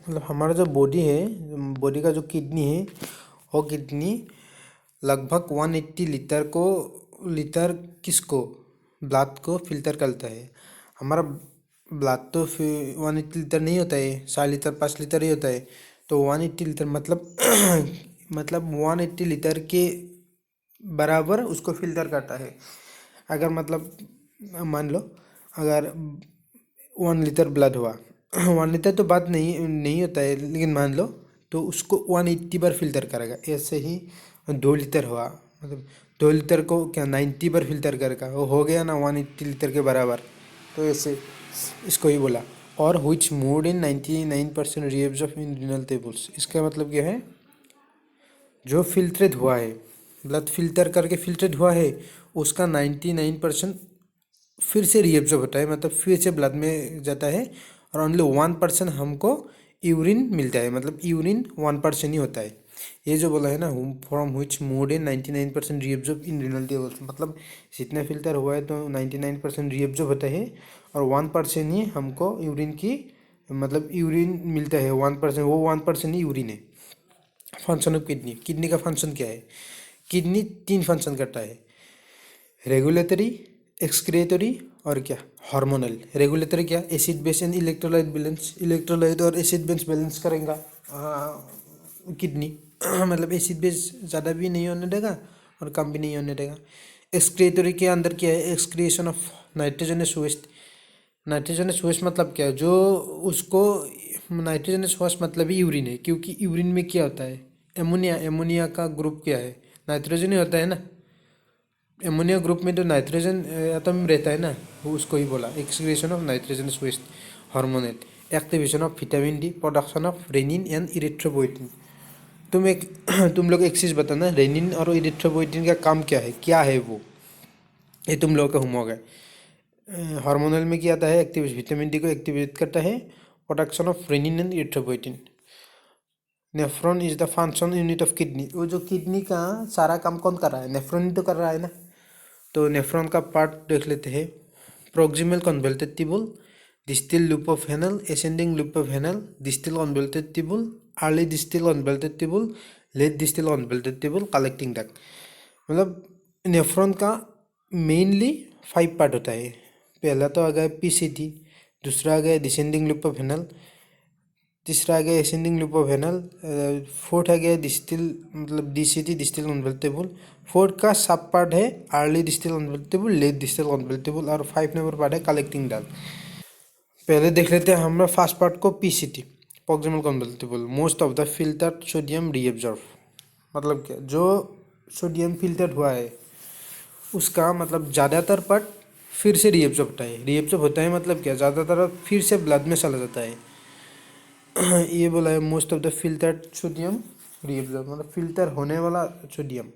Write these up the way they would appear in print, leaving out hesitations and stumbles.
मतलब हमारा जो बॉडी है, बॉडी का जो किडनी है, वो किडनी लगभग 180 लीटर किसको, ब्लड को फिल्टर करता है। हमारा ब्लड तो 180 लीटर नहीं होता है, 4 लीटर 5 लीटर ही होता है। तो 180 लीटर मतलब मतलब 180 लीटर के बराबर उसको फिल्टर करता है। अगर मतलब मान लो, अगर 1 लीटर ब्लड हुआ 1 लीटर तो बात नहीं नहीं होता है, लेकिन मान लो तो उसको 180 बार फिल्टर करेगा। ऐसे ही 2 लीटर हुआ, मतलब 2 लीटर को क्या 90 बार फिल्टर करेगा, वो हो गया ना 180 लीटर के बराबर। तो ऐसे इसको ही बोला। और विच मोर इन 99% रिएब्जॉर्ब इन रीनल टेबल्स, इसका मतलब क्या है, जो फिल्ट्रेट हुआ है, ब्लड फिल्टर करके फिल्ट्रेट हुआ है, उसका 99% फिर से रिएब्जॉर्ब होता है, मतलब फिर से ब्लड में जाता है। और ओनली 1% हमको यूरिन मिलता है, मतलब यूरिन 1% ही होता है। ये जो बोला है ना, from which more than 99% reabsorb in renal tubules, मतलब जितना फिल्टर हुआ है तो 99% रिएब्जॉर्ब होता है, और 1% ही हमको यूरिन की, मतलब यूरिन मिलता है 1%, वो 1% ही यूरिन है। फंक्शन ऑफ किडनी, किडनी का फंक्शन क्या है? किडनी 3 फंक्शन करता है, रेगुलेटरी, एक्सक्रिएटरी और क्या, हार्मोनल। रेगुलेटरी क्या, acid base and electrolyte balance, electrolyte और एसिड बेस बैलेंस करेगा किडनी मतलब एसिड बेस ज़्यादा भी नहीं होने देगा और कम भी नहीं होने देगा। एक्सक्रिएटरी के अंदर क्या है, excretion of nitrogenous waste. Nitrogenous waste मतलब क्या है, जो उसको, नाइट्रोजनस वेस्ट मतलब ही यूरिन है, क्योंकि यूरिन में क्या होता है, एमोनिया, एमोनिया का ग्रुप क्या है, नाइट्रोजन ही होता है ना। एमोनिया ग्रुप में तो नाइट्रोजन एटम रहता है ना, वो उसको ही बोला excretion of nitrogenous waste. Hormonal, activation of vitamin D, production of renin and erythropoietin. तुम लोग एक चीज़ बताना, रेनिन और इरिथ्रोपोइटिन का काम क्या है वो, ये तुम लोगों का होमवर्क है। हार्मोनल में क्या आता है, एक्टिवेट, विटामिन डी को एक्टिवेट करता है, production of renin and erythropoietin. Nephron is the function unit of kidney, वो जो किडनी का सारा काम कौन कर रहा है, नेफ्रॉन ही तो कर रहा है ना। तो नेफ्रॉन का पार्ट देख लेते हैं। Proximal convoluted tubule, distal loop of Henle, ascending loop of Henle, distal convoluted tubule, early distal convoluted tubule, late distal convoluted tubule, collecting duct. मतलब नेफ्रॉन का मेनली 5 पार्ट होता है। पहला तो आ गया पीसीटी, दूसरा आ गया डिसेंडिंग लूप ऑफ हेनल, तीसरा आ गया ascending loop of Henle, fourth आ गया डिस्टल, मतलब डीसीटी, डिस्टल कन्वोल्टेबल। फोर्थ का सब पार्ट है early distal convoluted, late distal convoluted, और 5 नंबर पार्ट है कलेक्टिंग डक्ट। पहले देख लेते हैं हम फर्स्ट पार्ट को, PCT, proximal convoluted. Most of the filtered sodium reabsorb, मतलब क्या, जो सोडियम फिल्टर हुआ है उसका मतलब ज़्यादातर पार्ट फिर से रीअब्जॉर्ब होता है। रीअब्जॉर्ब होता है मतलब क्या, ज़्यादातर फिर से ब्लड में चला जाता है। ये बोला है most of the filtered sodium reabsorb, मतलब फिल्टर होने वाला सोडियम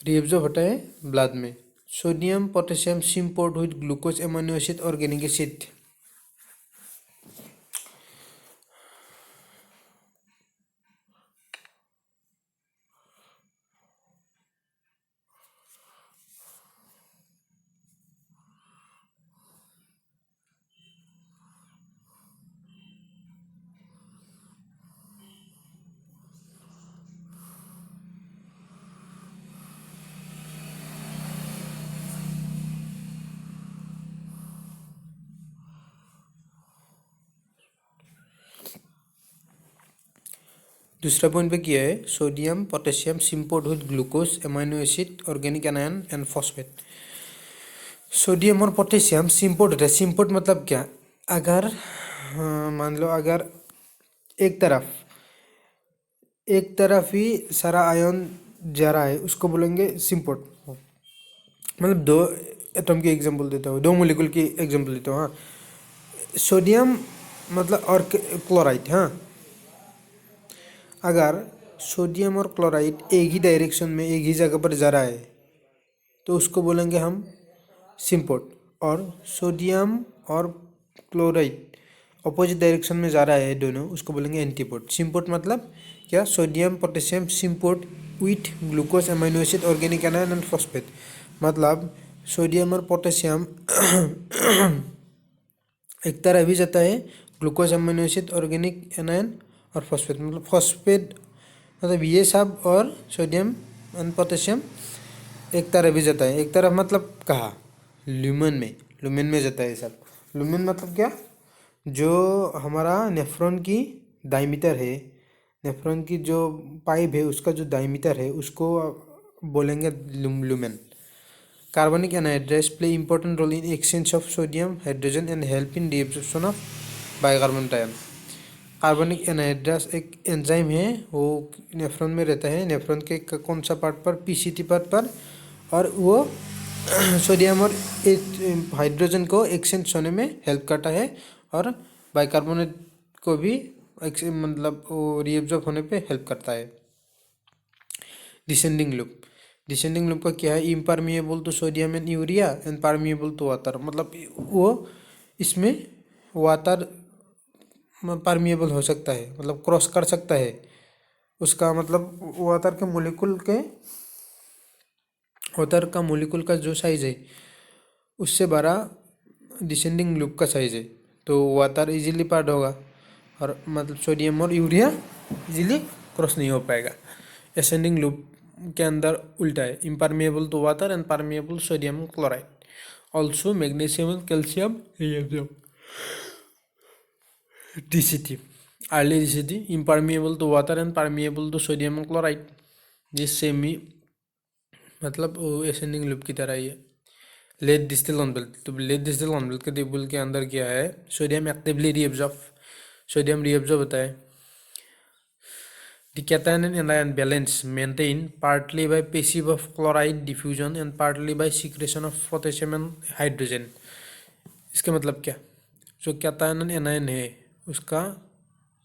रीअब्जॉर्ब होता है ब्लड में। Sodium potassium symport with glucose amino acid organic acid. दूसरा पॉइंट पे किया है, sodium potassium symport with glucose amino acid organic anion and phosphate. Sodium और पोटेशियम सिम्पोर्ट होता है। सिम्पोर्ट मतलब क्या, अगर मान लो अगर एक तरफ एक तरफ ही सारा आयन जा रहा है, उसको बोलेंगे सिम्पोर्ट। मतलब 2 एटम की एग्जांपल देता हूँ, 2 मोलिक्यूल की एग्जांपल देता हूँ। हाँ, सोडियम मतलब और क्लोराइड। हाँ, अगर सोडियम और क्लोराइड एक ही डायरेक्शन में एक ही जगह पर जा रहा है तो उसको बोलेंगे हम सिम्पोर्ट। और सोडियम और क्लोराइड अपोजिट डायरेक्शन में जा रहा है दोनों, उसको बोलेंगे एंटीपोर्ट। सिम्पोर्ट मतलब क्या, sodium potassium symport with glucose amino acid organic anion and phosphate. मतलब सोडियम और पोटेशियम एक तरह भी जाता है glucose, amino acid, organic anion और फॉस्फेट। मतलब फॉस्फेट मतलब ये सब और सोडियम एंड पोटेशियम एक तरह भी जाता है। एक तरफ मतलब कहाँ, ल्यूमेन में जाता है सब। ल्यूमेन मतलब क्या, जो हमारा नेफ्रॉन की डायमीटर है, नेफ्रॉन की जो पाइप है उसका जो डायमीटर है उसको बोलेंगे lumen. Carbonic anhydrase play important role in exchange of sodium hydrogen and help in reabsorption of bicarbonate ion. Carbonic anhydrase एक एंजाइम है, वो नेफ्रॉन में रहता है, नेफ्रॉन के कौन सा पार्ट पर, पीसीटी पार्ट पर, और वो सोडियम और हाइड्रोजन को एक्सचेंज होने में हेल्प करता है और बाइकार्बोनेट को भी मतलब वो रिएब्जॉर्ब होने पे हेल्प करता है। डिसेंडिंग लूप का क्या है, impermeable to sodium and urea and permeable to water. मतलब वो इसमें वाटर परमिएबल हो सकता है, मतलब क्रॉस कर सकता है उसका, मतलब वाटर का मोलिकुल का जो साइज है उससे बड़ा डिसेंडिंग लूप का साइज है, तो वाटर इजीली पार्ट होगा और मतलब सोडियम और यूरिया इजीली क्रॉस नहीं हो पाएगा। एसेंडिंग लूप के अंदर उल्टा है, impermeable to water and permeable sodium chloride, also magnesium and calcium reabsorb. DCT, early DCT, impermeable to water and permeable to sodium chloride। जिस सेमी मतलब वो एसेंडिंग लूप की तरह ही है। लेट डिस्टिल ऑन बेल्ट, तो लेट डिस्टिल ऑन बेल्ट के table के अंदर क्या है, sodium actively reabsorb, sodium reabsorb होता है। The cation and anion balance maintained partly by passive of chloride diffusion and partly by secretion of potassium and hydrogen। इसका मतलब क्या, जो कैटायन एंड एनायन है उसका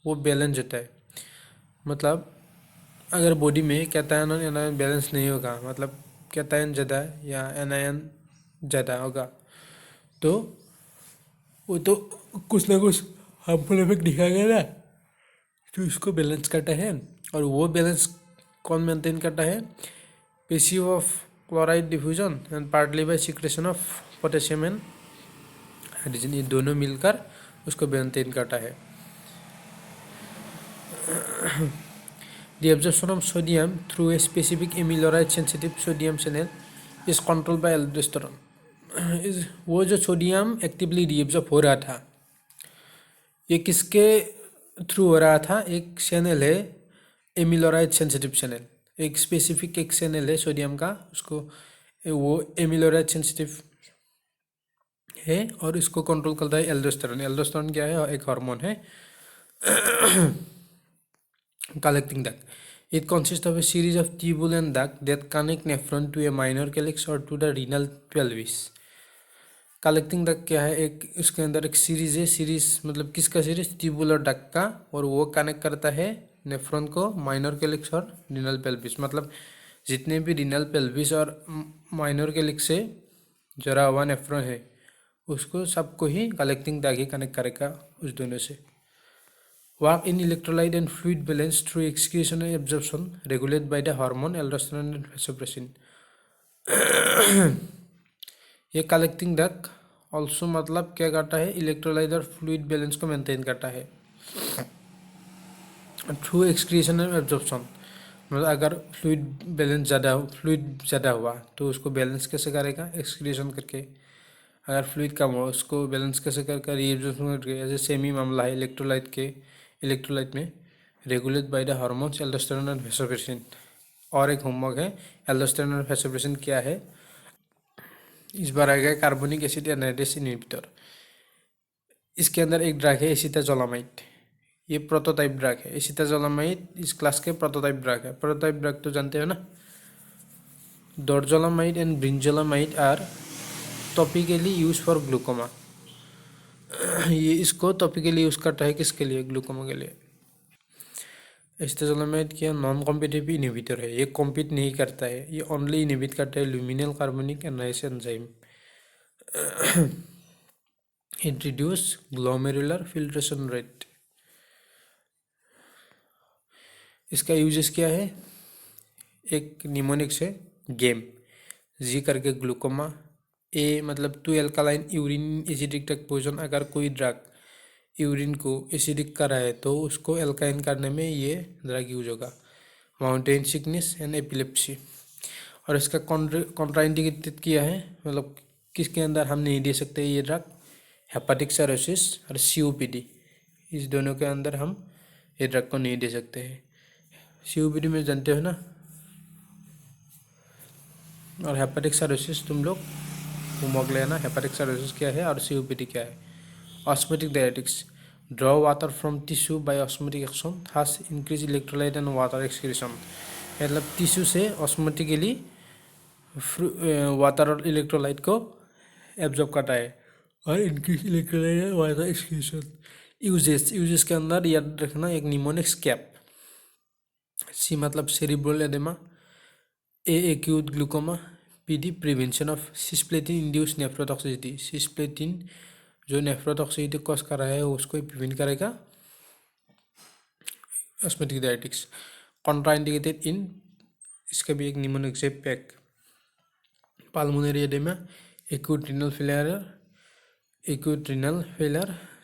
वो बैलेंस होता है। मतलब अगर बॉडी में कैटायन और एनायन बैलेंस नहीं होगा, मतलब कैटायन ज़्यादा या एनायन ज़्यादा होगा, तो वो तो कुछ ना कुछ हार्मफुल इफेक्ट दिखाएगा ना, तो इसको बैलेंस करता है। और वो बैलेंस कौन मेंटेन करता है, passive of chloride diffusion and partly bye secretion of potassium and hydrogen, ये दोनों मिलकर उसको मेंटेन करता है। The absorption of sodium through a specific amiloride sensitive sodium channel is controlled by aldosterone। वो जो सोडियम एक्टिवली रिएब्जॉर्ब हो रहा था, ये किसके थ्रू हो रहा था, एक चैनल है एमिलोराइड सेंसिटिव चैनल, एक स्पेसिफिक एक चैनल है सोडियम का, उसको वो एमिलोराइड सेंसिटिव है और इसको कंट्रोल करता है एल्डोस्टेरोन। एल्डोस्टेरोन क्या है, एक हार्मोन है। Collecting duct, it consists of a series of tubular ducts that connect nephron to a minor calyx or to the renal pelvis। Collecting duct क्या है, एक उसके अंदर एक सीरीज है, सीरीज मतलब किसका सीरीज, ट्यूबुलर डक्ट का, और वो कनेक्ट करता है नेफ्रॉन को माइनर कैलिक्स और रिनल पेल्विस। मतलब जितने भी रिनल पेल्विस और माइनर कैलिक्स से जरा हुआ नेफ्रॉन है उसको सबको ही कलेक्टिंग डक्ट ही कनेक्ट करेगा उस दोनों से। Work in electrolyte and fluid balance through excretion and absorption regulated by the hormone aldosterone and vasopressin। ये कलेक्टिंग डक्ट ऑल्सो मतलब क्या करता है, इलेक्ट्रोलाइट और फ्लूइड बैलेंस को मेंटेन करता है थ्रू एक्सक्रीशन एंड एब्जॉर्प्शन। मतलब अगर फ्लूइड ज़्यादा हुआ तो उसको बैलेंस कैसे करेगा, एक्सक्रीशन करके। अगर फ्लूइड कम हो उसको बैलेंस कैसे करके, रीएब्जॉर्प्शन करके। ऐसे सेम ही मामला है इलेक्ट्रोलाइट में, regulate by the hormones aldosterone and vasopressin. और एक होमवर्क है, एल्डोस्टेरोन और वेसोप्रेसिन क्या है, इस बार आएगा कार्बोनिक एसिड एनाहाइड्रेस इनहिबिटर। इसके अंदर एक ड्रग है एसिटाजोलामाइड, ये प्रोटोटाइप ड्रग है। एसिटाजोलामाइड इस क्लास के प्रोटोटाइप ड्रग है। प्रोटोटाइप ड्रग तो जानते हो ना, dorzolamide and brinzolamide are topically use for glaucoma. ये इसको टॉपिकली यूज करता है किसके लिए, ग्लूकोमा के लिए। एसिटाजोलामाइड क्या नॉन कॉम्पिटिटिव इनहिबिटर है, ये कॉम्पीट नहीं करता है, ये ओनली इनहिबिट करता है luminal carbonic anhydrase enzyme. It reduce glomerular filtration rate. इसका यूजेस क्या है, एक निमोनिक्स है गेम, जी करके ग्लूकोमा, ए मतलब to alkaline urine acidic drug poison, अगर कोई ड्रग यूरिन को एसिडिक कर रहा है तो उसको एल्कालाइन करने में ये ड्रग यूज होगा। Mountain sickness and epilepsy. और इसका कॉन्ट्राइंडिकेटेड किया है, मतलब किसके अंदर हम नहीं दे सकते ये ड्रग, हेपाटिक साइरोसिस और सीओपीडी, इस दोनों के अंदर हम ये ड्रग को नहीं दे सकते हैं। सीओपीडी में जानते हो ना, और हेपाटिक साइरोसिस तुम लोग होमवर्क लेना, हेपाटिक साइरोसिस क्या है और सीओपीडी क्या है। Osmotic diuretics, draw water from tissue bye osmotic action, has increase electrolyte and water excretion. मतलब टिश्यू से ऑस्मोटिकली वाटर और इलेक्ट्रोलाइट को एब्जॉर्ब करता है और increase electrolyte and water excretion. Uses के अंदर याद रखना, एक निमोनिक्स कैप, सी मतलब cerebral oedema, A acute glaucoma, PD prevention of cisplatin induce nephrotoxicity. Cisplatin जो नेफ्रोटॉक्सिसिटी कॉज कर रहा है उसको प्रिवेंट करेगा। ऑस्मोटिक डायरेटिक्स कॉन्ट्राइंडिकेटेड इन, इसका भी एक mnemonics pack, pulmonary edema, acute renal failure,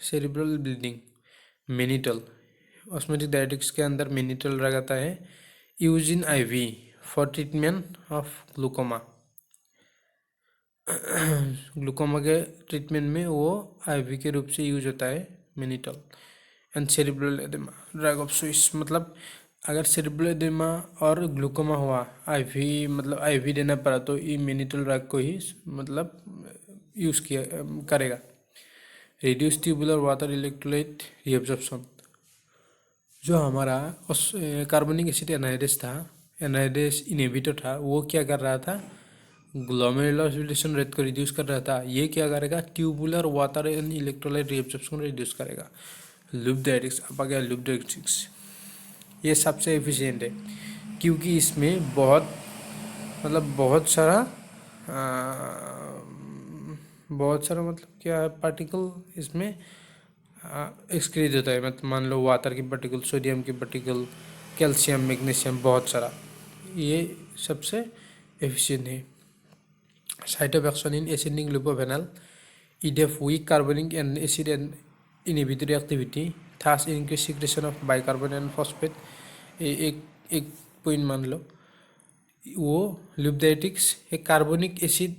cerebral bleeding, mannitol. Osmotic diuretics के अंदर मेनिटल ड्रग आता है, use in IV for treatment of glaucoma. Glaucoma के ट्रीटमेंट में वो आईवी के रूप से यूज होता है mannitol. And cerebral oedema drug of choice, मतलब अगर सेरिब्रल एडेमा और ग्लूकोमा हुआ, आईवी मतलब आईवी देना पड़ा तो ये मेनिटल ड्रग को ही मतलब यूज़ किया करेगा। Reduce tubular water electrolyte reabsorption, जो हमारा कार्बोनिक एसिड एनहाइड्रेस था, एनहाइड्रेस इनहिबिटर था, वो क्या कर रहा था, ग्लोमेरुलर रेट को रिड्यूस कर रहा था। ये क्या करेगा, tubular water and electrolyte reabsorption को रिड्यूस करेगा। लूप डायरेटिक्स, अब आ गया लूप डायरेटिक्स, ये सबसे एफिशिएंट है क्योंकि इसमें बहुत सारा मतलब क्या है, पार्टिकल इसमें एक्सक्रीज होता है। मतलब मान लो वाटर की पार्टिकल, सोडियम की पार्टिकल, कैल्शियम, मैग्नीशियम, बहुत सारा, ये सबसे एफिशिएंट है। Site of action in ascending loop of Henle, it have weak carbonic and acid and inhibitory activity, thus increase secretion of bicarbonate and phosphate. एक point मान लो, वो लूप डायरेटिक्स एक कार्बोनिक एसिड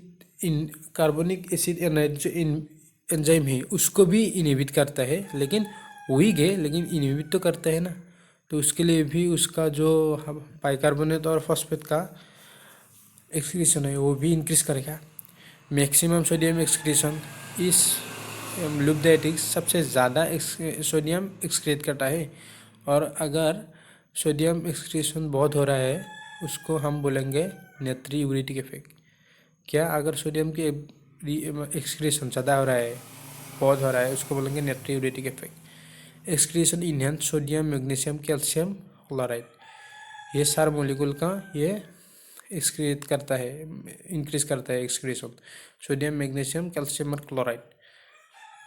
एंजाइम है, उसको भी inhibit करता है, लेकिन वीक है लेकिन इनहिबिट तो करता है ना, तो उसके लिए भी उसका जो बाइकार्बोनेट और फॉस्फेट का एक्सक्रीशन है वो भी इंक्रीज करेगा। मैक्सिमम सोडियम एक्सक्रीशन, इस लूप डायरेटिक्स सबसे ज़्यादा सोडियम एक्सक्रीट करता है, और अगर सोडियम एक्सक्रीशन बहुत हो रहा है उसको हम बोलेंगे नेट्रियूरेटिक इफेक्ट। क्या, अगर सोडियम की एक्सक्रीशन ज़्यादा हो रहा है, बहुत हो रहा है, उसको बोलेंगे natriuretic effect. Excretion enhance sodium, magnesium, calcium, chloride, ये सार मोलिकुल का ये एक्सक्रीट करता है, इंक्रीज करता है एक्सक्रीशन, सोडियम, मैग्नीशियम, कैल्शियम और chloride.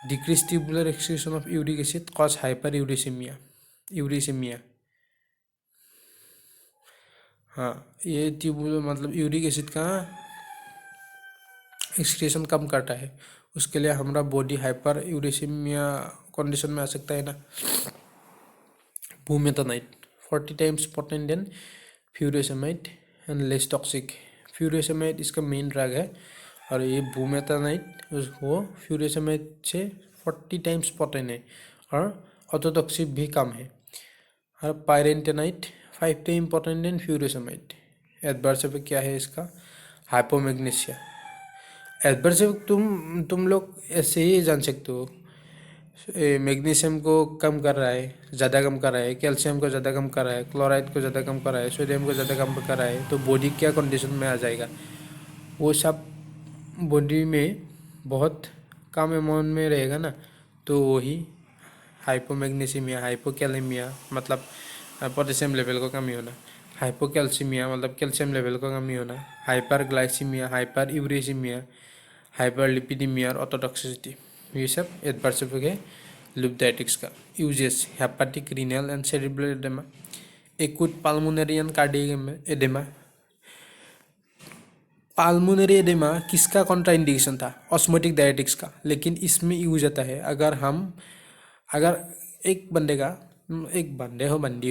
Decrease tubular excretion of uric acid cause hyperuricaemia. हाँ, ये ट्यूबुलर मतलब यूरिक एसिड का एक्सक्रीशन कम करता है, उसके लिए हमारा बॉडी हाइपर यूरिसेमिया कंडीशन में आ सकता है ना। बुमेथानाइट 40 times potent then furosemide and less toxic. Furosemide इसका मेन ड्रग है, और ये बुमेथानाइट वो फ्यूरेसेमाइड से 40 टाइम्स पोटेंट है और ऑटोटॉक्सिक भी कम है। और पायरेंटेनाइट 5 time potent then furosemide. Adverse effect क्या है इसका, हाइपोमैग्नीसिया। एडवर्स इफेक्ट तुम लोग ऐसे ही जान सकते हो, मैग्नीशियम को कम कर रहा है, ज़्यादा कम कर रहा है, कैल्शियम को ज़्यादा कम कर रहा है, क्लोराइड को ज़्यादा कम कर रहा है, सोडियम को ज़्यादा कम कर रहा है, तो बॉडी क्या कंडीशन में आ जाएगा, वो सब बॉडी में बहुत कम अमाउंट में रहेगा ना, तो वही हाइपोमैग्नीसिमिया, हाइपोकैलेमिया मतलब पोटेशियम लेवल का कमी होना, हाइपोकैल्सीमिया मतलब कैल्शियम लेवल का कमी होना, हाइपरग्लाइसीमिया, हाइपर यूरेसीमिया, हाइपरलिपिडीमिया और ऑटोटॉक्सिसिटी, ये सब एडवर्स इफेक्ट है लूप डायरेटिक्स का। Uses hepatic, renal and cerebral oedema, acute pulmonary and cardiac oedema, pulmonary oedema किसका कॉन्ट्राइंडिकेशन था? ऑस्मोटिक डायरेटिक्स का। लेकिन इसमें यूज आता है अगर एक बंदी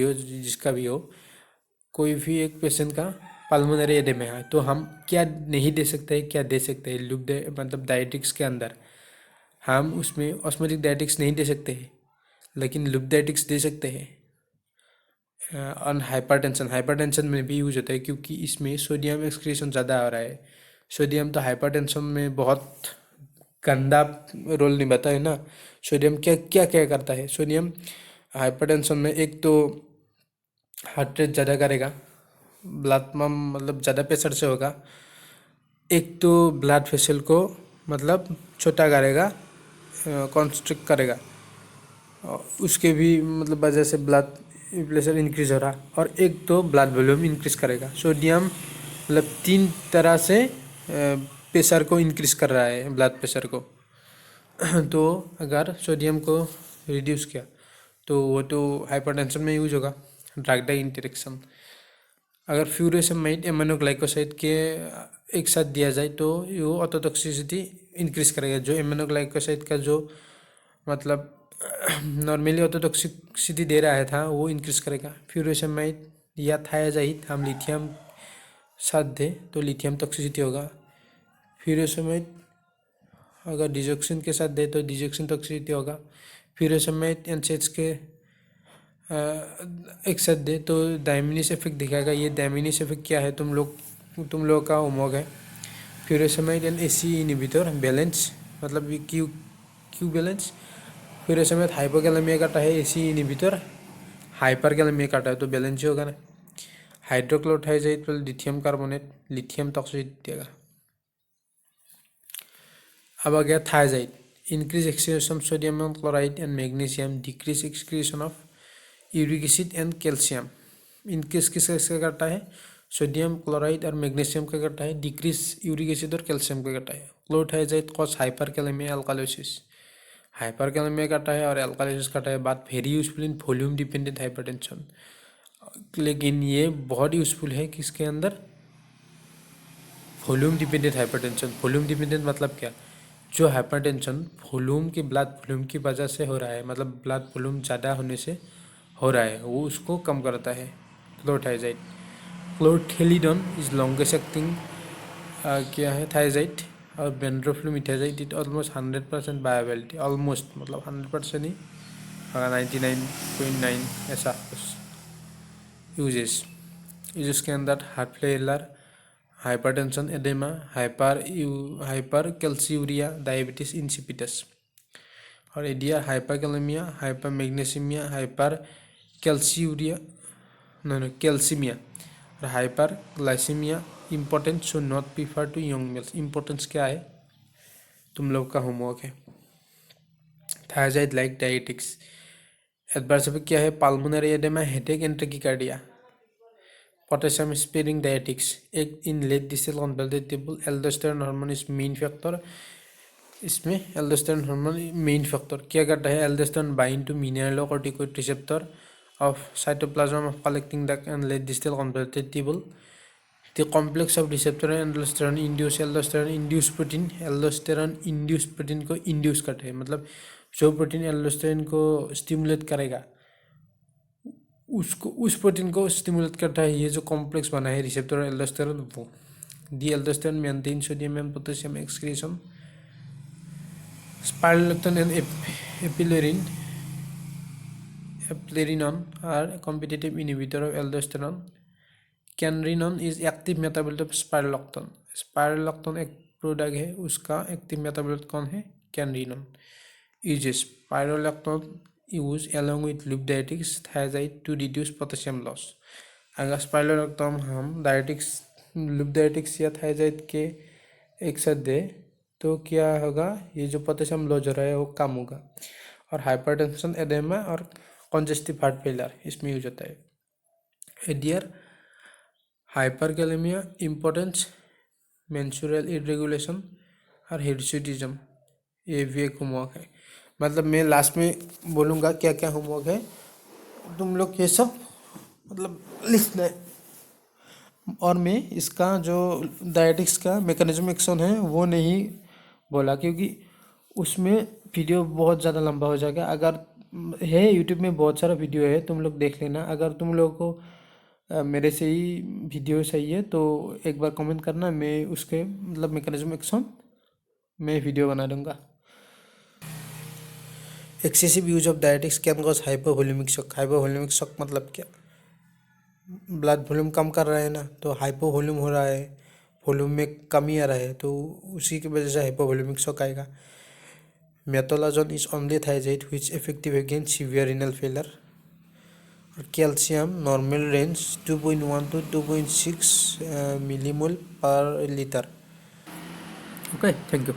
हो जिसका भी हो, कोई भी एक पेशेंट का पाल्मोनरी एडेमा है, तो हम क्या नहीं दे सकते हैं, क्या दे सकते हैं मतलब डायरेटिक्स के अंदर हम उसमें ऑस्मोटिक डायरेटिक्स नहीं दे सकते हैं, लेकिन लूप डायरेटिक्स दे सकते हैं। और हाइपरटेंशन में भी यूज होता है, क्योंकि इसमें सोडियम एक्सक्रीशन ज़्यादा आ रहा है। सोडियम तो हाइपरटेंशन में बहुत गंदा रोल निभाता है ना। सोडियम क्या क्या क्या करता है? सोडियम हाइपरटेंशन में एक तो हार्ट रेट ज़्यादा करेगा, ब्लड मतलब ज़्यादा प्रेशर से होगा। एक तो ब्लड वेसल को मतलब छोटा करेगा, कॉन्स्ट्रिक्ट करेगा, और उसके भी मतलब वजह से ब्लड प्रेशर इंक्रीज हो रहा। और एक तो ब्लड वॉल्यूम इंक्रीज करेगा। सोडियम मतलब 3 तरह से प्रेशर को इंक्रीज कर रहा है, ब्लड प्रेशर को। तो अगर सोडियम को रिड्यूस किया तो वो तो हाइपरटेंशन में यूज होगा। ड्रग ड्रग इंटरेक्शन, अगर फ्यूरेसेमाइड एमिनोग्लाइकोसाइड के एक साथ दिया जाए तो वो ऑटोटॉक्सिसिटी इंक्रीज करेगा। जो एमिनोग्लाइकोसाइड का जो मतलब नॉर्मली ऑटोटॉक्सिसिटी दे रहा था वो इंक्रीज करेगा। फ्यूरेसेमाइड या थायाजाइड हम लिथियम साथ दे तो लिथियम टॉक्सिसिटी होगा। फ्यूरेसेमाइड अगर डिजोक्सिन के साथ दे तो डिजोक्सिन टॉक्सिसिटी होगा। फ्यूरेसेमाइड एनसेट्स के एक साथ दे तो डायमिनिस इफेक्ट दिखाएगा। ये डायमिनिस इफेक्ट क्या है, तुम लोग का होमवर्क है। Furosemide and AC inhibitor balance, मतलब क्यू बैलेंस। फ्यूरेसेमाइड हाइपोकैलेमिया काटा है, एसी इनहिबिटर हाइपरकैलेमिया काटा है, तो बैलेंस ही होगा ना। Hydrochlorothiazide plus lithium carbonate lithium toxicity देगा। अब आ गया thiazide, increase excretion of sodium chloride and magnesium, decrease excretion of uric acid and calcium. Increase किसका करता है? सोडियम क्लोराइड और मैग्नीशियम का करता है। डिक्रीज यूरिक एसिड और कैल्शियम का करता है। क्लोरोथाइजाइड कॉज हाइपरकैलेमिया एल्कालोसिस, हाइपरकैलेमिया करता है और एल्कालोसिस करता है। बात very useful in volume dependent hypertension. लेकिन ये बहुत यूजफुल है किसके अंदर? Volume dependent hypertension. Volume dependent मतलब क्या? जो हाइपरटेंशन वॉल्यूम की ब्लड वॉल्यूम की वजह से हो रहा है, मतलब ब्लड वॉल्यूम ज़्यादा होने से हो रहा है, वो उसको कम करता है chlorothiazide. Chlorthalidone is longest acting क्या है थायजाइड, और bendroflumethiazide it almost 100% bioavailability, almost मतलब 100% ही, 99.9 ऐसा यूजेस। इसके अंदर heart failure, hypertension, oedema, hypercalciuria, diabetes insipidus. और एडिया hyperkalaemia, hypermagnesaemia, hypercalciuria calcaemia और hyperglycaemia. Impotence so not prefer to young males. Impotence क्या है, तुम लोग का होमवर्क है। Thiazide like diuretics. Adverse effect क्या है? Pulmonary oedema, headache and tachycardia. Potassium sparing diuretics, एक in late distal convoluted aldosterone hormone is main factor. इसमें एल्डोस्टेरोन हार्मोन मेन फैक्टर क्या करता है? Aldosterone bind to mineralocorticoid receptor of cytoplasm of collecting duct and late distal convertible. The complex of receptor and aldosterone induced protein को induce करते हैं, मतलब जो protein aldosterone को स्टिमुलेट करेगा उसको, उस प्रोटीन को स्टिमुलेट करता है ये जो कॉम्प्लेक्स बना है रिसेप्टर और एल्डोस्टेरोन, वो। The aldosterone maintain sodium and potassium excretion. Spironolactone and eplerenone are competitive inhibitor of aldosterone. Canrenone is active metabolite of spironolactone. Spironolactone एक प्रोडक्ट है, उसका एक्टिव मेटाबोलाइट कौन है? Canrenone. Use spironolactone use along with loop diuretics thiazide to reduce potassium loss। अगर स्पाइरोलेक्टिन हम diuretics loop diuretics या thiazide के एक साथ दे तो क्या होगा? ये जो पोटेशियम लॉस हो रहा है वो कम होगा। और हाइपरटेंशन, एडेमा और कंजेस्टिव हार्ट फेलियर इसमें यूज होता है। एडियर हाइपरकैलेमिया, इम्पोर्टेंस, मेंस्ट्रुअल इरेगुलेशन और हिर्सुटिज्म। ये भी एक होमवर्क है। मतलब मैं लास्ट में बोलूँगा क्या क्या होमवर्क है, तुम लोग ये सब मतलब लिखना है। और मैं इसका जो डायरेटिक्स का मैकेनिज्म एक्शन है वो नहीं बोला, क्योंकि उसमें वीडियो बहुत ज़्यादा लंबा हो जाएगा। अगर है यूट्यूब में बहुत सारा वीडियो है, तुम लोग देख लेना। अगर तुम लोगों को मेरे से ही वीडियो सही है तो एक बार कमेंट करना, मैं उसके मतलब मैकेनिज्म एक्शन मैं वीडियो बना दूंगा। Excessive use of diuretics can cause hypovolemic shock. Hypovolemic shock मतलब क्या? ब्लड वॉल्यूम कम कर रहा है ना, तो हाइपोवोल्यूम हो रहा है, वॉल्यूम में कमी आ रहा है, तो उसी की वजह से हाइपोवोलेमिक शॉक आएगा। Metolazone is only thiazide which effective against severe renal failure. और calcium normal range 2.1 to 2.6 millimole per litre. Okay, thank you.